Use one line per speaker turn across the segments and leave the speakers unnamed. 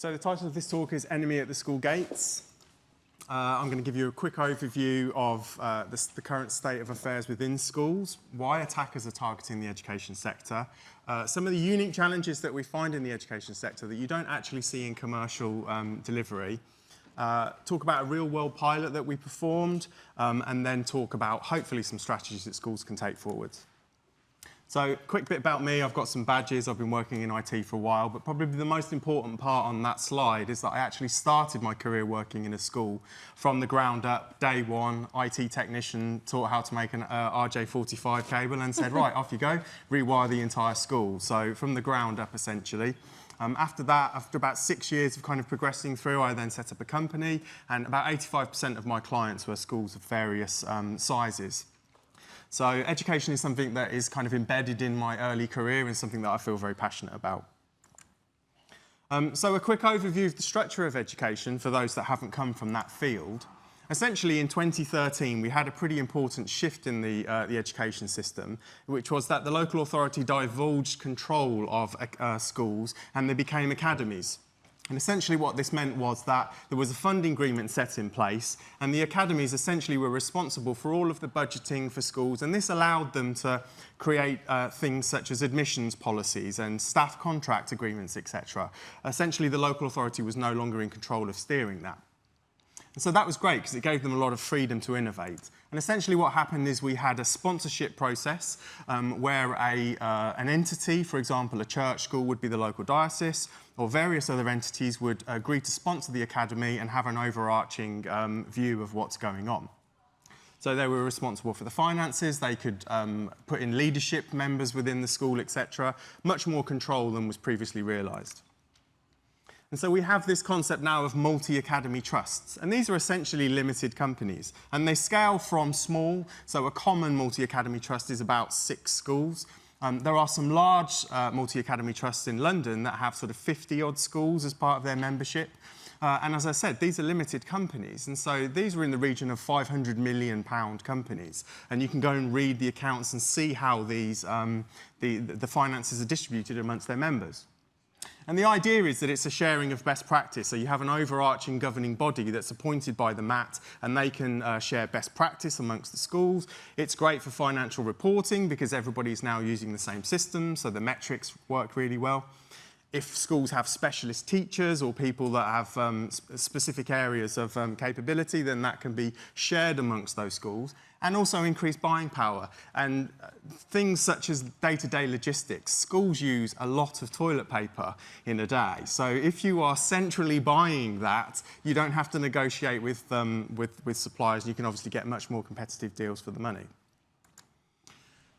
So the title of this talk is Enemy at the School Gates. I'm going to give you a quick overview of the current state of affairs within schools, why attackers are targeting the education sector, some of the unique challenges that we find in the education sector that you don't actually see in commercial delivery, talk about a real-world pilot that we performed, and then talk about, hopefully, some strategies that schools can take forward. So, quick bit about me, I've got some badges, I've been working in IT for a while, but probably the most important part on that slide is that I actually started my career working in a school from the ground up, day one, IT technician, taught how to make an RJ45 cable and said, right, off you go, rewire the entire school. So, from the ground up, essentially. After that, after about 6 years of kind of progressing through, I then set up a company, and about 85% of my clients were schools of various sizes. So education is something that is kind of embedded in my early career and something that I feel very passionate about. So a quick overview of the structure of education for those that haven't come from that field. Essentially, in 2013, we had a pretty important shift in the education system, which was that the local authority divulged control of schools and they became academies. And essentially what this meant was that there was a funding agreement set in place and the academies essentially were responsible for all of the budgeting for schools, and this allowed them to create things such as admissions policies and staff contract agreements, etc. Essentially the local authority was no longer in control of steering that. And so that was great because it gave them a lot of freedom to innovate. And essentially what happened is we had a sponsorship process where an entity, for example, a church school would be the local diocese, or various other entities would agree to sponsor the academy and have an overarching view of what's going on. So they were responsible for the finances, they could put in leadership members within the school, etc. Much more control than was previously realised. And so we have this concept now of multi-academy trusts, and these are essentially limited companies, and they scale from small, so a common multi-academy trust is about 6 schools. There are some large multi-academy trusts in London that have sort of 50-odd schools as part of their membership, and as I said, these are limited companies, and so these are in the region of £500 million companies, and you can go and read the accounts and see how these, the finances are distributed amongst their members. And the idea is that it's a sharing of best practice. So you have an overarching governing body that's appointed by the MAT, and they can share best practice amongst the schools. It's great for financial reporting because everybody's now using the same system, so the metrics work really well. If schools have specialist teachers or people that have specific areas of capability, then that can be shared amongst those schools, and also increase buying power. And things such as day-to-day logistics. Schools use a lot of toilet paper in a day. So if you are centrally buying that, you don't have to negotiate with suppliers. You can obviously get much more competitive deals for the money.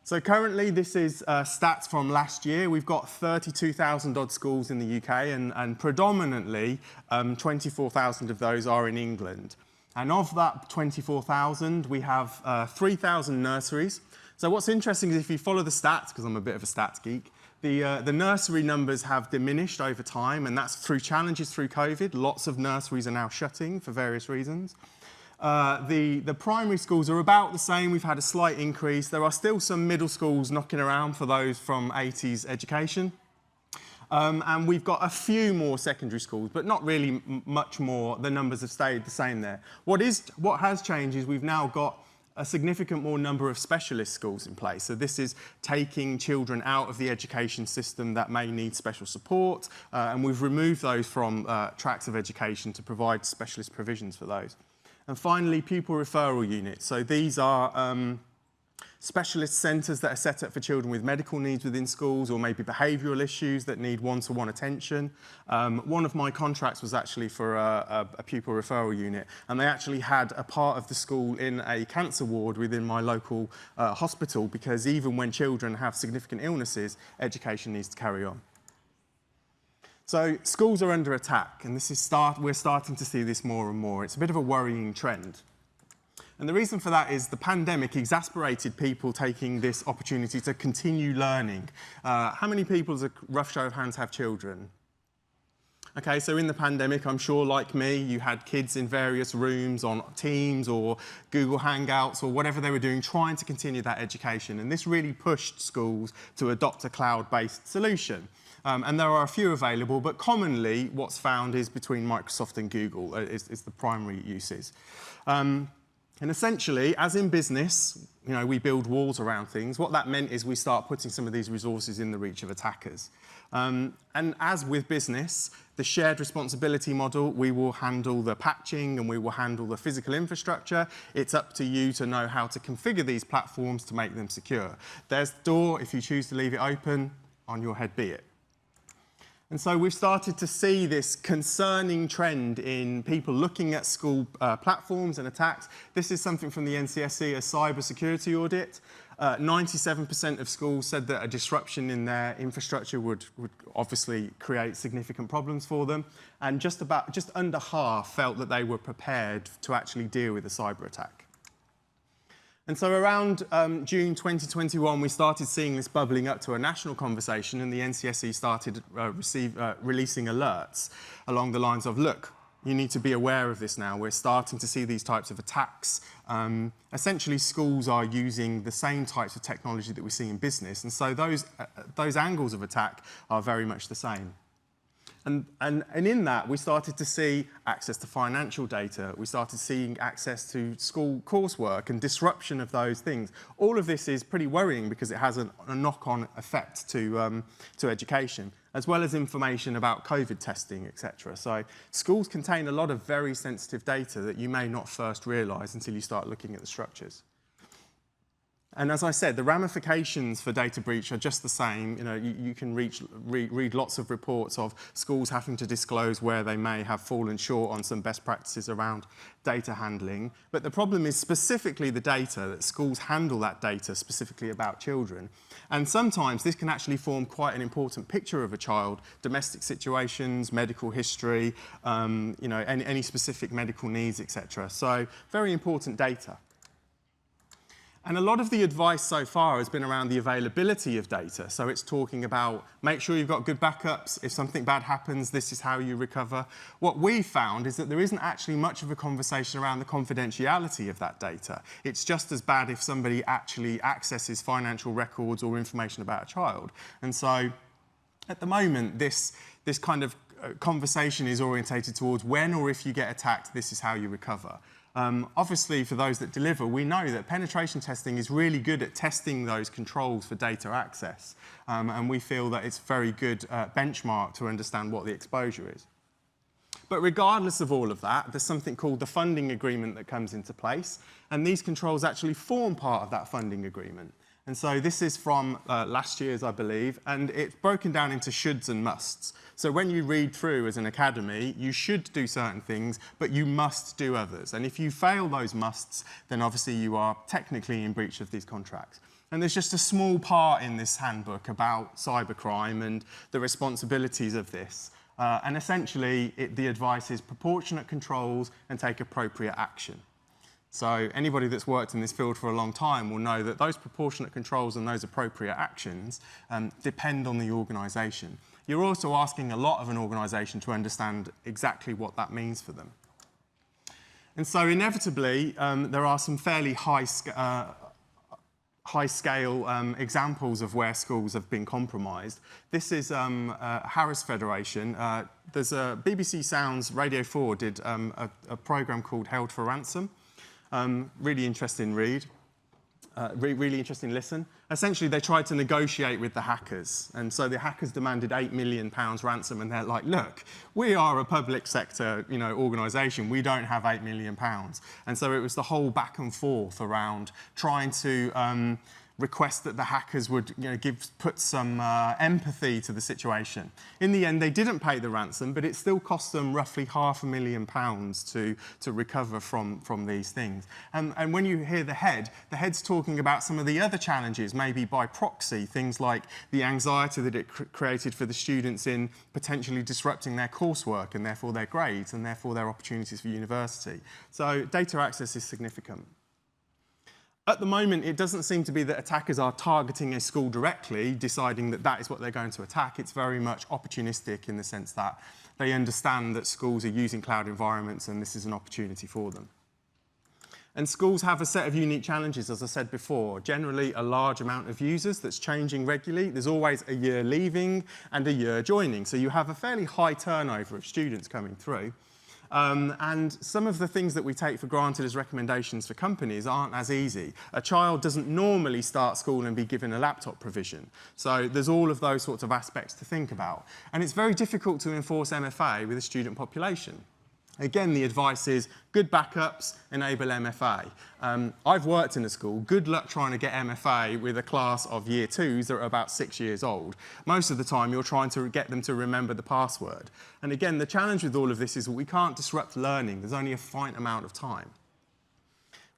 So currently, this is stats from last year. We've got 32,000 odd schools in the UK, and predominantly 24,000 of those are in England. And of that 24,000, we have 3,000 nurseries. So what's interesting is if you follow the stats, because I'm a bit of a stats geek, the nursery numbers have diminished over time, and that's through challenges through COVID. Lots of nurseries are now shutting for various reasons. The primary schools are about the same. We've had a slight increase. There are still some middle schools knocking around for those from 80s education. And we've got a few more secondary schools, but not really much more. The numbers have stayed the same there. What has changed is we've now got a significant more number of specialist schools in place. So this is taking children out of the education system that may need special support, and we've removed those from tracks of education to provide specialist provisions for those. And finally, pupil referral units. So these are specialist centres that are set up for children with medical needs within schools or maybe behavioural issues that need one-to-one attention. One of my contracts was actually for a pupil referral unit, and they actually had a part of the school in a cancer ward within my local hospital, because even when children have significant illnesses, education needs to carry on. So schools are under attack, and we're starting to see this more and more. It's a bit of a worrying trend. And the reason for that is the pandemic exasperated people taking this opportunity to continue learning. How many people, as a rough show of hands, have children? Okay, so in the pandemic, I'm sure, like me, you had kids in various rooms on Teams or Google Hangouts or whatever they were doing, trying to continue that education. And this really pushed schools to adopt a cloud-based solution. And there are a few available, but commonly what's found is between Microsoft and Google is the primary uses. And essentially, as in business, we build walls around things. What that meant is we start putting some of these resources in the reach of attackers. And as with business, the shared responsibility model, we will handle the patching and we will handle the physical infrastructure. It's up to you to know how to configure these platforms to make them secure. There's the door. If you choose to leave it open, on your head be it. And so we've started to see this concerning trend in people looking at school platforms and attacks. This is something from the NCSC, a cybersecurity audit. 97% of schools said that a disruption in their infrastructure would obviously create significant problems for them. And just under half felt that they were prepared to actually deal with a cyber attack. And so around June 2021, we started seeing this bubbling up to a national conversation, and the NCSC started releasing alerts along the lines of, look, you need to be aware of this now. We're starting to see these types of attacks. Essentially, schools are using the same types of technology that we see in business, and so those angles of attack are very much the same. And in that, we started to see access to financial data. We started seeing access to school coursework and disruption of those things. All of this is pretty worrying because it has a knock-on effect to education, as well as information about COVID testing, etc. So schools contain a lot of very sensitive data that you may not first realise until you start looking at the structures. And as I said, the ramifications for data breach are just the same. You can read lots of reports of schools having to disclose where they may have fallen short on some best practices around data handling. But the problem is specifically the data, that schools handle that data specifically about children. And sometimes this can actually form quite an important picture of a child, domestic situations, medical history, any specific medical needs, etc. So very important data. And a lot of the advice so far has been around the availability of data. So it's talking about make sure you've got good backups. If something bad happens, this is how you recover. What we've found is that there isn't actually much of a conversation around the confidentiality of that data. It's just as bad if somebody actually accesses financial records or information about a child. And so at the moment, this kind of conversation is orientated towards when or if you get attacked, this is how you recover. Obviously, for those that deliver, we know that penetration testing is really good at testing those controls for data access. And we feel that it's a very good benchmark to understand what the exposure is. But regardless of all of that, there's something called the funding agreement that comes into place. And these controls actually form part of that funding agreement. And so this is from last year's, I believe, and it's broken down into shoulds and musts. So when you read through as an academy, you should do certain things, but you must do others. And if you fail those musts, then obviously you are technically in breach of these contracts. And there's just a small part in this handbook about cybercrime and the responsibilities of this. And essentially, the advice is proportionate controls and take appropriate action. So anybody that's worked in this field for a long time will know that those proportionate controls and those appropriate actions depend on the organisation. You're also asking a lot of an organisation to understand exactly what that means for them. And so inevitably, there are some fairly high-scale examples of where schools have been compromised. This is Harris Federation. There's a BBC Sounds Radio 4 did a programme called Held for Ransom. Really interesting read, really interesting listen. Essentially, they tried to negotiate with the hackers. And so the hackers demanded £8 million ransom. And they're like, look, we are a public sector organisation. We don't have £8 million. And so it was the whole back and forth around trying to request that the hackers would put some empathy to the situation. In the end, they didn't pay the ransom, but it still cost them roughly £500,000 to recover from these things. And when you hear the head's talking about some of the other challenges, maybe by proxy, things like the anxiety that it created for the students in potentially disrupting their coursework and therefore their grades and therefore their opportunities for university. So data access is significant. At the moment, it doesn't seem to be that attackers are targeting a school directly, deciding that that is what they're going to attack. It's very much opportunistic in the sense that they understand that schools are using cloud environments and this is an opportunity for them. And schools have a set of unique challenges, as I said before. Generally, a large amount of users that's changing regularly. There's always a year leaving and a year joining. So you have a fairly high turnover of students coming through. And some of the things that we take for granted as recommendations for companies aren't as easy. A child doesn't normally start school and be given a laptop provision. So there's all of those sorts of aspects to think about. And it's very difficult to enforce MFA with a student population. Again, the advice is good backups, enable MFA. I've worked in a school. Good luck trying to get MFA with a class of year 2s that are about 6 years old. Most of the time, you're trying to get them to remember the password. And again, the challenge with all of this is that we can't disrupt learning. There's only a finite amount of time.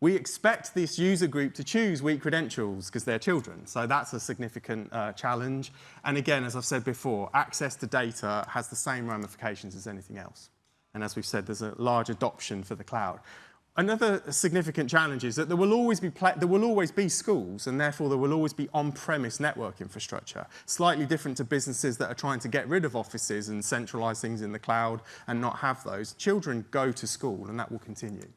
We expect this user group to choose weak credentials because they're children, so that's a significant challenge. And again, as I've said before, access to data has the same ramifications as anything else. And as we've said, there's a large adoption for the cloud. Another significant challenge is that there will always be schools, and therefore there will always be on-premise network infrastructure, slightly different to businesses that are trying to get rid of offices and centralize things in the cloud and not have those. Children go to school, and that will continue.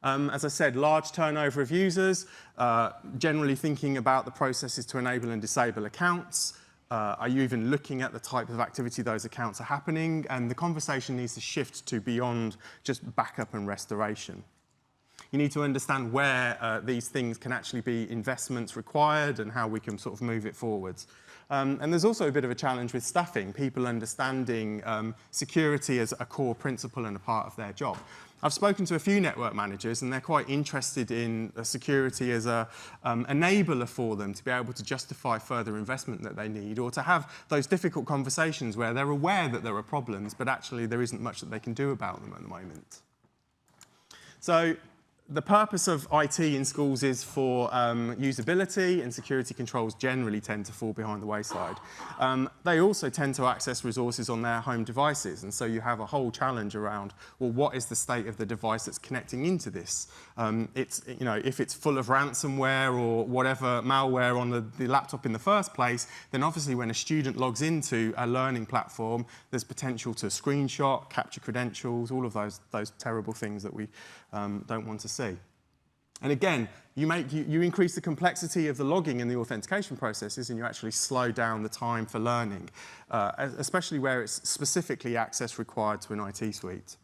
As I said, large turnover of users, generally thinking about the processes to enable and disable accounts. Are you even looking at the type of activity those accounts are happening? And the conversation needs to shift to beyond just backup and restoration. You need to understand where these things can actually be investments required and how we can sort of move it forwards. And there's also a bit of a challenge with staffing, people understanding security as a core principle and a part of their job. I've spoken to a few network managers and they're quite interested in security as an enabler for them to be able to justify further investment that they need, or to have those difficult conversations where they're aware that there are problems, but actually there isn't much that they can do about them at the moment. So the purpose of IT in schools is for usability, and security controls generally tend to fall behind the wayside. They also tend to access resources on their home devices, and so you have a whole challenge around, well, what is the state of the device that's connecting into this? If it's full of ransomware or whatever malware on the laptop in the first place, then obviously when a student logs into a learning platform, there's potential to screenshot, capture credentials, all of those terrible things that we don't want to see. And again, you increase the complexity of the logging and the authentication processes, and you actually slow down the time for learning, especially where it's specifically access required to an IT suite.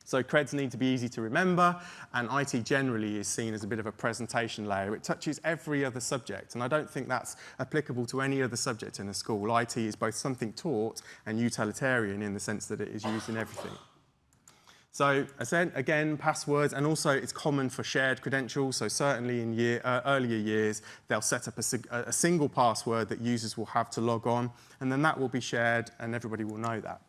So creds need to be easy to remember, and IT generally is seen as a bit of a presentation layer. It touches every other subject, and I don't think that's applicable to any other subject in a school. IT is both something taught and utilitarian in the sense that it is used in everything. So again, passwords, and also it's common for shared credentials. So certainly in earlier years, they'll set up a single password that users will have to log on, and then that will be shared and everybody will know that.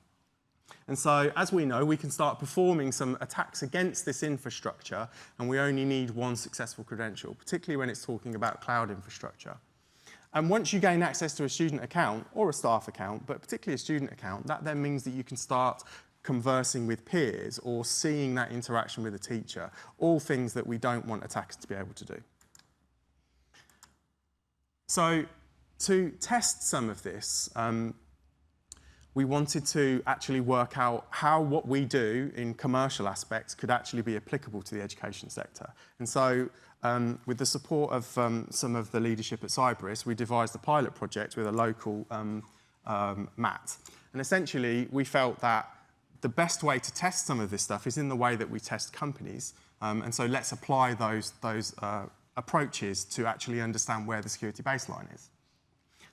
And so, as we know, we can start performing some attacks against this infrastructure, and we only need one successful credential, particularly when it's talking about cloud infrastructure. And once you gain access to a student account, or a staff account, but particularly a student account, that then means that you can start conversing with peers or seeing that interaction with a teacher, all things that we don't want attackers to be able to do. So to test some of this, we wanted to actually work out how what we do in commercial aspects could actually be applicable to the education sector. And so with the support of some of the leadership at Cyberis, we devised a pilot project with a local MAT. And essentially, we felt that the best way to test some of this stuff is in the way that we test companies. And so let's apply those approaches to actually understand where the security baseline is.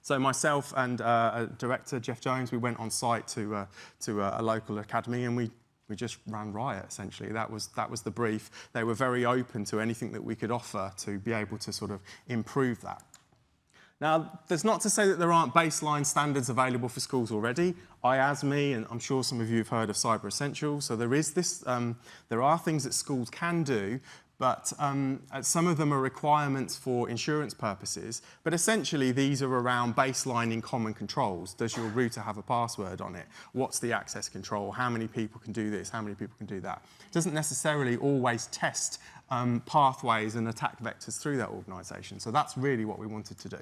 So myself and director, Jeff Jones, we went on site to a local academy, and we just ran riot, essentially. That was the brief. They were very open to anything that we could offer to be able to sort of improve that. Now, that's not to say that there aren't baseline standards available for schools already. IASME, and I'm sure some of you have heard of Cyber Essentials. So there is this, there are things that schools can do, but some of them are requirements for insurance purposes. But essentially, these are around baselining common controls. Does your router have a password on it? What's the access control? How many people can do this? How many people can do that? It doesn't necessarily always test pathways and attack vectors through that organisation. So that's really what we wanted to do.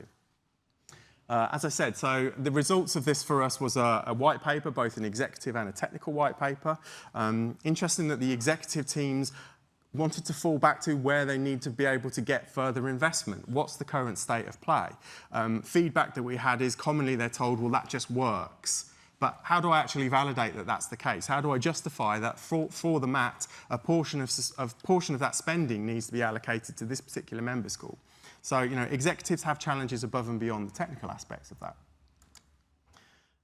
As I said, so the results of this for us was a white paper, both an executive and a technical white paper. Interesting that the executive teams wanted to fall back to where they need to be able to get further investment. What's the current state of play? Feedback that we had is commonly they're told, well, that just works. But how do I actually validate that that's the case? How do I justify that for the MAT, a portion of that spending needs to be allocated to this particular member school? So, executives have challenges above and beyond the technical aspects of that.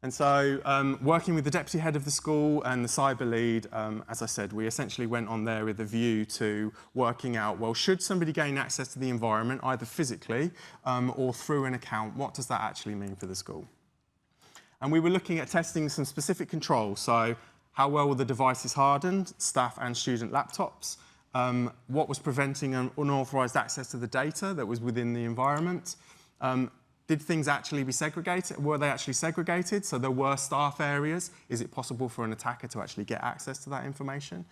And so, working with the deputy head of the school and the cyber lead, as I said, we essentially went on there with a view to working out, well, should somebody gain access to the environment, either physically or through an account, what does that actually mean for the school? And we were looking at testing some specific controls, so how well were the devices hardened, staff and student laptops, what was preventing unauthorized access to the data that was within the environment, did things actually be segregated? Were they actually segregated? So there were staff areas. Is it possible for an attacker to actually get access to that information?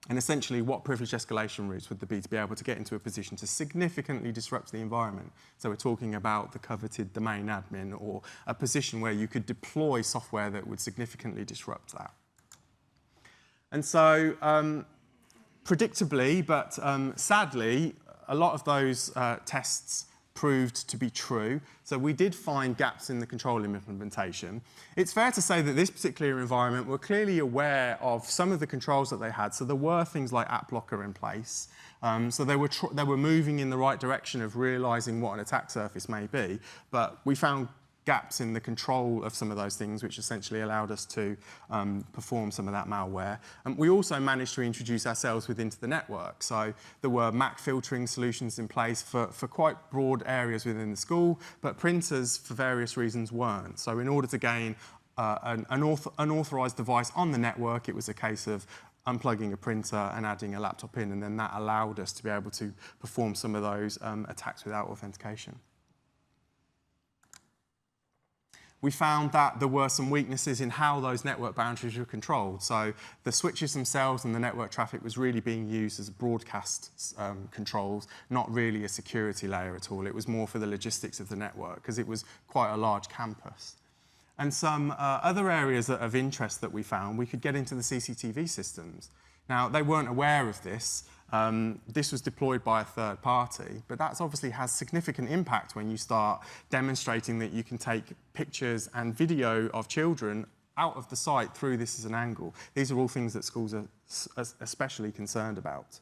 And essentially, what privilege escalation routes would there be to be able to get into a position to significantly disrupt the environment? So we're talking about the coveted domain admin or a position where you could deploy software that would significantly disrupt that. And so, predictably, but sadly, a lot of those tests proved to be true. So we did find gaps in the control implementation. It's fair to say that this particular environment were clearly aware of some of the controls that they had. So there were things like app blocker in place. So they were moving in the right direction of realizing what an attack surface may be. But we found gaps in the control of some of those things, which essentially allowed us to perform some of that malware. We also managed to introduce ourselves into the network. So there were MAC filtering solutions in place for quite broad areas within the school, but printers, for various reasons, weren't. So in order to gain an unauthorized device on the network, it was a case of unplugging a printer and adding a laptop in, and then that allowed us to be able to perform some of those attacks without authentication. We found that there were some weaknesses in how those network boundaries were controlled. So the switches themselves and the network traffic was really being used as broadcast controls, not really a security layer at all. It was more for the logistics of the network because it was quite a large campus. And some other areas of interest that we found, we could get into the CCTV systems. Now, they weren't aware of this. This was deployed by a third party, but that obviously has significant impact when you start demonstrating that you can take pictures and video of children out of the site through this as an angle. These are all things that schools are especially concerned about.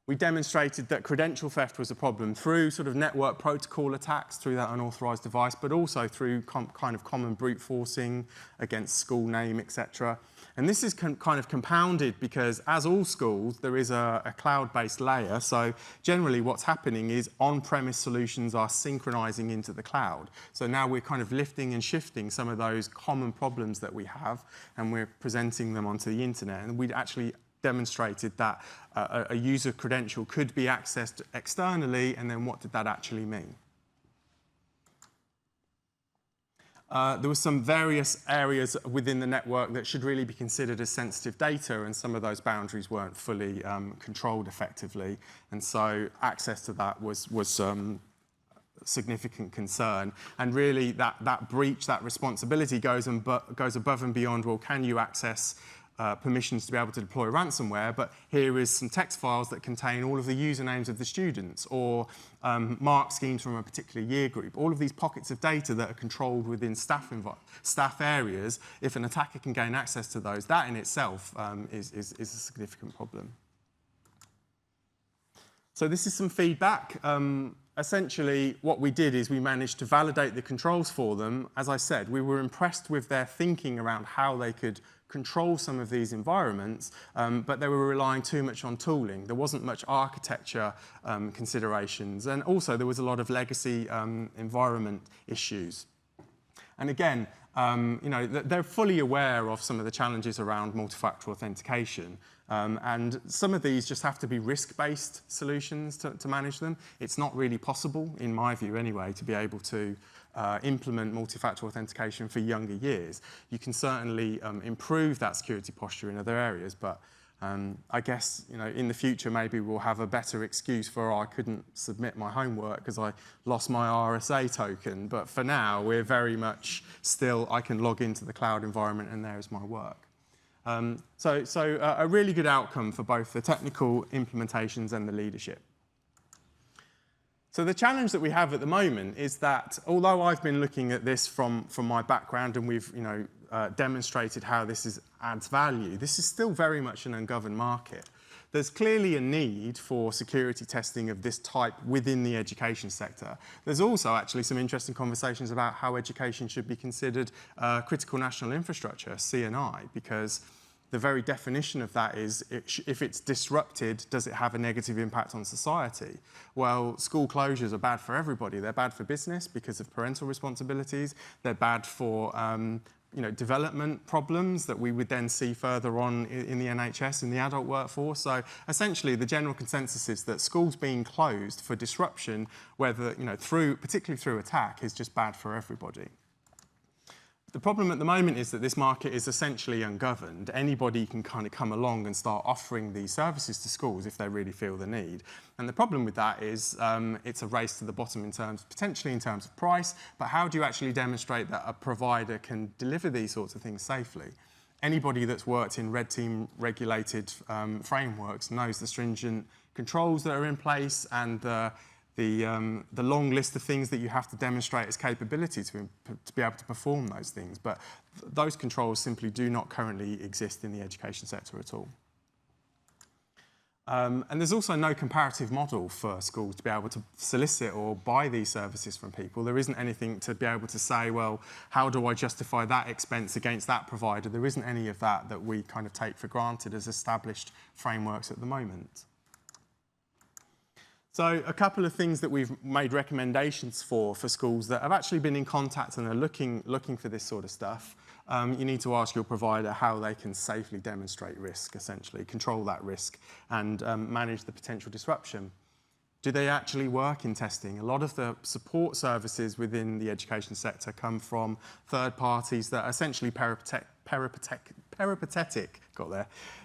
We demonstrated that credential theft was a problem through sort of network protocol attacks through that unauthorized device, but also through kind of common brute forcing against school name, etc. And this is kind of compounded because, as all schools, there is a cloud-based layer. So generally what's happening is on-premise solutions are synchronizing into the cloud. So now we're kind of lifting and shifting some of those common problems that we have, and we're presenting them onto the internet. And we'd actually demonstrated that a user credential could be accessed externally, and then what did that actually mean? There were some various areas within the network that should really be considered as sensitive data, and some of those boundaries weren't fully controlled effectively, and so access to that was significant concern. And really that breach, that responsibility goes above and beyond, well, can you access permissions to be able to deploy ransomware, but here is some text files that contain all of the usernames of the students, or mark schemes from a particular year group. All of these pockets of data that are controlled within staff areas, if an attacker can gain access to those, that in itself is a significant problem. So this is some feedback. Essentially, what we did is we managed to validate the controls for them. As I said, we were impressed with their thinking around how they could control some of these environments, but they were relying too much on tooling. There wasn't much architecture considerations, and also there was a lot of legacy environment issues. And again, they're fully aware of some of the challenges around multi-factor authentication, and some of these just have to be risk-based solutions to manage them. It's not really possible, in my view anyway, to be able to implement multi-factor authentication for younger years. You can certainly improve that security posture in other areas, but I guess in the future maybe we'll have a better excuse for I couldn't submit my homework because I lost my RSA token. But for now, we're very much still, I can log into the cloud environment and there's my work. So a really good outcome for both the technical implementations and the leadership. So the challenge that we have at the moment is that although I've been looking at this from my background and we've demonstrated how this adds value, this is still very much an ungoverned market. There's clearly a need for security testing of this type within the education sector. There's also actually some interesting conversations about how education should be considered critical national infrastructure, C&I, because the very definition of that is, if it's disrupted, does it have a negative impact on society? Well, school closures are bad for everybody. They're bad for business because of parental responsibilities. They're bad for development problems that we would then see further on in the NHS, in the adult workforce. So essentially, the general consensus is that schools being closed for disruption, whether particularly through attack, is just bad for everybody. The problem at the moment is that this market is essentially ungoverned. Anybody can kind of come along and start offering these services to schools if they really feel the need. And the problem with that is it's a race to the bottom potentially in terms of price, but how do you actually demonstrate that a provider can deliver these sorts of things safely? Anybody that's worked in Red Team regulated frameworks knows the stringent controls that are in place and the long list of things that you have to demonstrate as capability to be able to perform those things. But those controls simply do not currently exist in the education sector at all. And there's also no comparative model for schools to be able to solicit or buy these services from people. There isn't anything to be able to say, well, how do I justify that expense against that provider? There isn't any of that we kind of take for granted as established frameworks at the moment. So a couple of things that we've made recommendations for schools that have actually been in contact and are looking for this sort of stuff. You need to ask your provider how they can safely demonstrate risk, essentially, control that risk and manage the potential disruption. Do they actually work in testing? A lot of the support services within the education sector come from third parties that are essentially peripatetic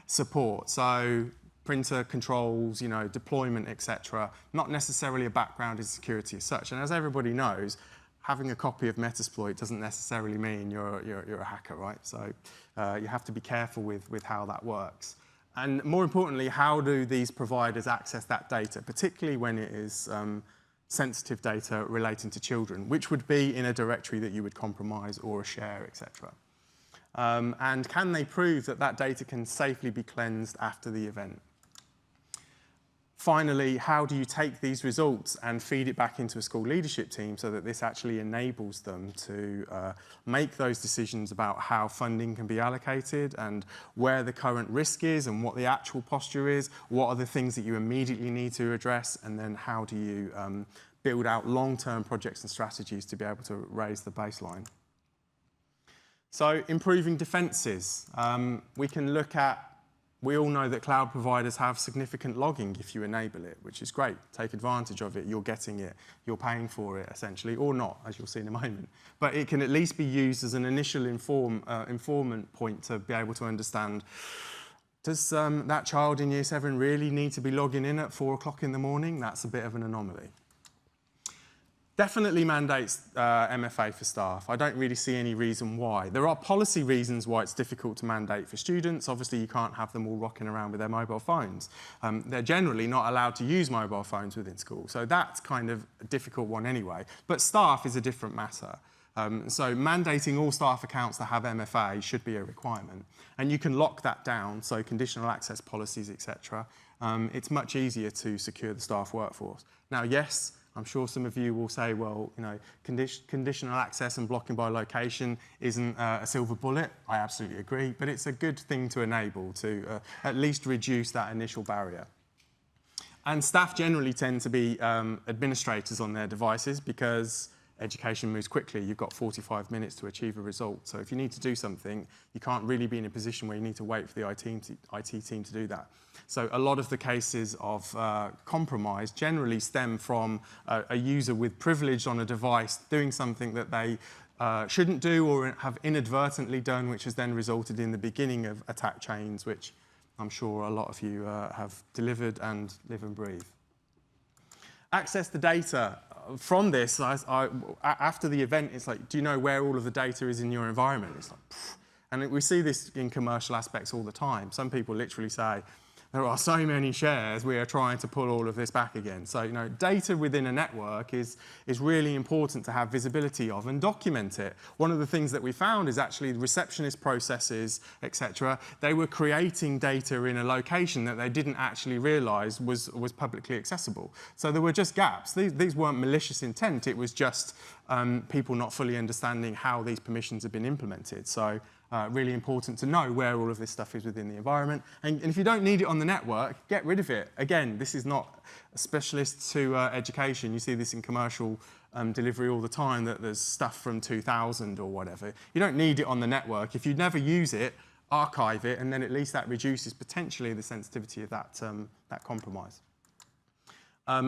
support. So printer controls, deployment, etc. Not necessarily a background in security as such. And as everybody knows, having a copy of Metasploit doesn't necessarily mean you're a hacker, right? So you have to be careful with how that works. And more importantly, how do these providers access that data, particularly when it is sensitive data relating to children, which would be in a directory that you would compromise or share, etc. And can they prove that data can safely be cleansed after the event? Finally, how do you take these results and feed it back into a school leadership team so that this actually enables them to make those decisions about how funding can be allocated and where the current risk is and what the actual posture is, what are the things that you immediately need to address, and then how do you build out long-term projects and strategies to be able to raise the baseline. So improving defences. We all know that cloud providers have significant logging if you enable it, which is great. Take advantage of it, you're getting it, you're paying for it essentially, or not, as you'll see in a moment. But it can at least be used as an initial informant point to be able to understand, does that child in Year 7 really need to be logging in at 4 o'clock in the morning? That's a bit of an anomaly. Definitely mandates MFA for staff. I don't really see any reason why. There are policy reasons why it's difficult to mandate for students. Obviously, you can't have them all rocking around with their mobile phones. They're generally not allowed to use mobile phones within school, so that's kind of a difficult one anyway. But staff is a different matter. So mandating all staff accounts to have MFA should be a requirement. And you can lock that down, so conditional access policies, etc. It's much easier to secure the staff workforce. Now, yes, I'm sure some of you will say, well, conditional access and blocking by location isn't a silver bullet. I absolutely agree, but it's a good thing to enable to at least reduce that initial barrier. And staff generally tend to be administrators on their devices because education moves quickly. You've got 45 minutes to achieve a result. So if you need to do something, you can't really be in a position where you need to wait for the IT team to do that. So a lot of the cases of compromise generally stem from a user with privilege on a device doing something that they shouldn't do or have inadvertently done, which has then resulted in the beginning of attack chains, which I'm sure a lot of you have delivered and live and breathe. Access the data. From this, after the event, it's like, do you know where all of the data is in your environment? It's like, pfft. And we see this in commercial aspects all the time. Some people literally say, there are so many shares, we are trying to pull all of this back again. So, data within a network is really important to have visibility of and document it. One of the things that we found is actually receptionist processes, etc. They were creating data in a location that they didn't actually realise was publicly accessible. So there were just gaps. These weren't malicious intent, it was just people not fully understanding how these permissions have been implemented. So really important to know where all of this stuff is within the environment. And if you don't need it on the network, get rid of it. Again, this is not a specialist to education. You see this in commercial delivery all the time, that there's stuff from 2000 or whatever. You don't need it on the network. If you never use it, archive it, and then at least that reduces potentially the sensitivity of that compromise.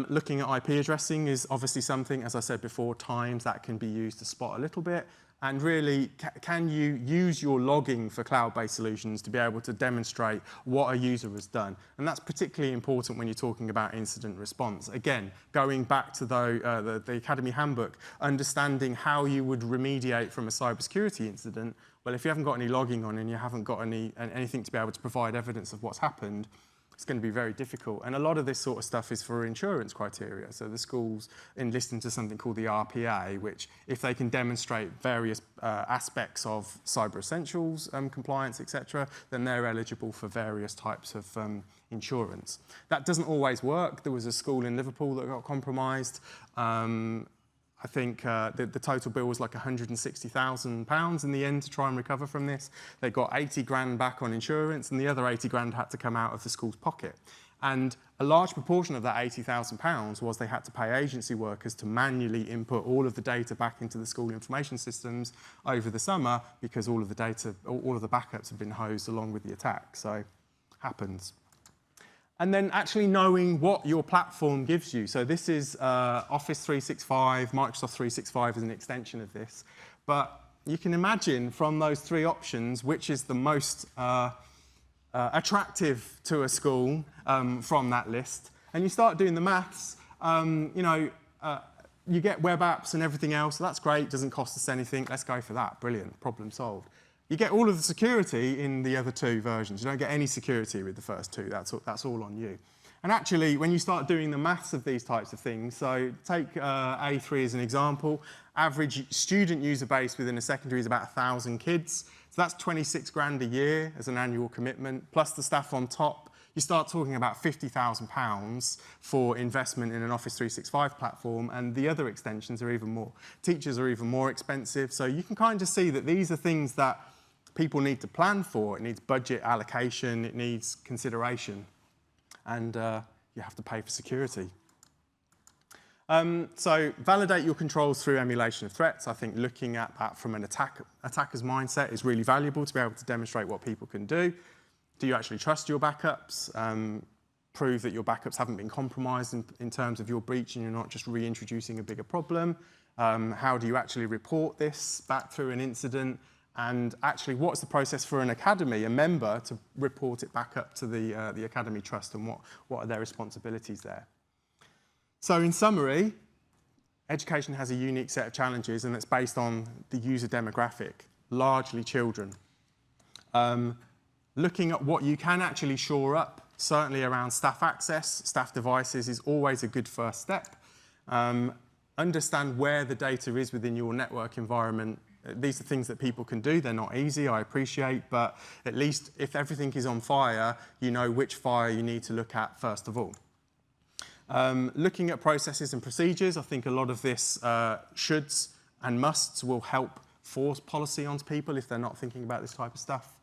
Looking at IP addressing is obviously something, as I said before, times that can be used to spot a little bit. And really, can you use your logging for cloud-based solutions to be able to demonstrate what a user has done? And that's particularly important when you're talking about incident response. Again, going back to the Academy Handbook, understanding how you would remediate from a cybersecurity incident. Well, if you haven't got any logging on and you haven't got anything to be able to provide evidence of what's happened, it's going to be very difficult. And a lot of this sort of stuff is for insurance criteria. So the schools enlist into something called the RPA, which if they can demonstrate various aspects of Cyber Essentials compliance, etc., then they're eligible for various types of insurance. That doesn't always work. There was a school in Liverpool that got compromised. I think the total bill was like £160,000 in the end to try and recover from this. They got 80 grand back on insurance, and the other 80 grand had to come out of the school's pocket. And a large proportion of that £80,000 was they had to pay agency workers to manually input all of the data back into the school information systems over the summer, because all of the data, all of the backups have been hosed along with the attack. So, happens. And then actually knowing what your platform gives you. So this is Office 365, Microsoft 365 is an extension of this. But you can imagine from those three options, which is the most attractive to a school from that list. And you start doing the maths, you get web apps and everything else. So that's great, doesn't cost us anything. Let's go for that. Brilliant, problem solved. You get all of the security in the other two versions. You don't get any security with the first two. That's all on you. And actually, when you start doing the maths of these types of things, so take A3 as an example, average student user base within a secondary is about 1,000 kids. So that's 26 grand a year as an annual commitment, plus the staff on top. You start talking about £50,000 for investment in an Office 365 platform, and the other extensions are even more. Teachers are even more expensive. So you can kind of see that these are things that people need to plan for. It needs budget allocation, it needs consideration, and you have to pay for security. So validate your controls through emulation of threats. I think looking at that from an attacker's mindset is really valuable to be able to demonstrate what people can do. Do you actually trust your backups? Prove that your backups haven't been compromised in terms of your breach and you're not just reintroducing a bigger problem. How do you actually report this back through an incident? And actually, what's the process for an academy, a member, to report it back up to the Academy Trust, and what are their responsibilities there? So in summary, education has a unique set of challenges, and it's based on the user demographic, largely children. Looking at what you can actually shore up, certainly around staff access, staff devices is always a good first step. Understand where the data is within your network environment. These are things that people can do. They're not easy, I appreciate, but at least if everything is on fire, you know which fire you need to look at first of all. Looking at processes and procedures, I think a lot of this shoulds and musts will help force policy onto people if they're not thinking about this type of stuff.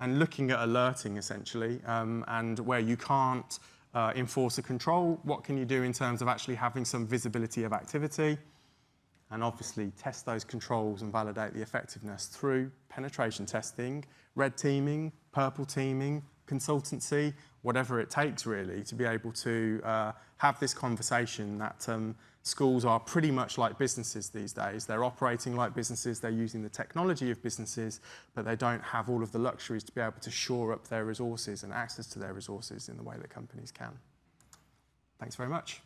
And looking at alerting, essentially, and where you can't enforce a control, what can you do in terms of actually having some visibility of activity? And obviously test those controls and validate the effectiveness through penetration testing, red teaming, purple teaming, consultancy, whatever it takes really to be able to have this conversation that schools are pretty much like businesses these days. They're operating like businesses, they're using the technology of businesses, but they don't have all of the luxuries to be able to shore up their resources and access to their resources in the way that companies can. Thanks very much.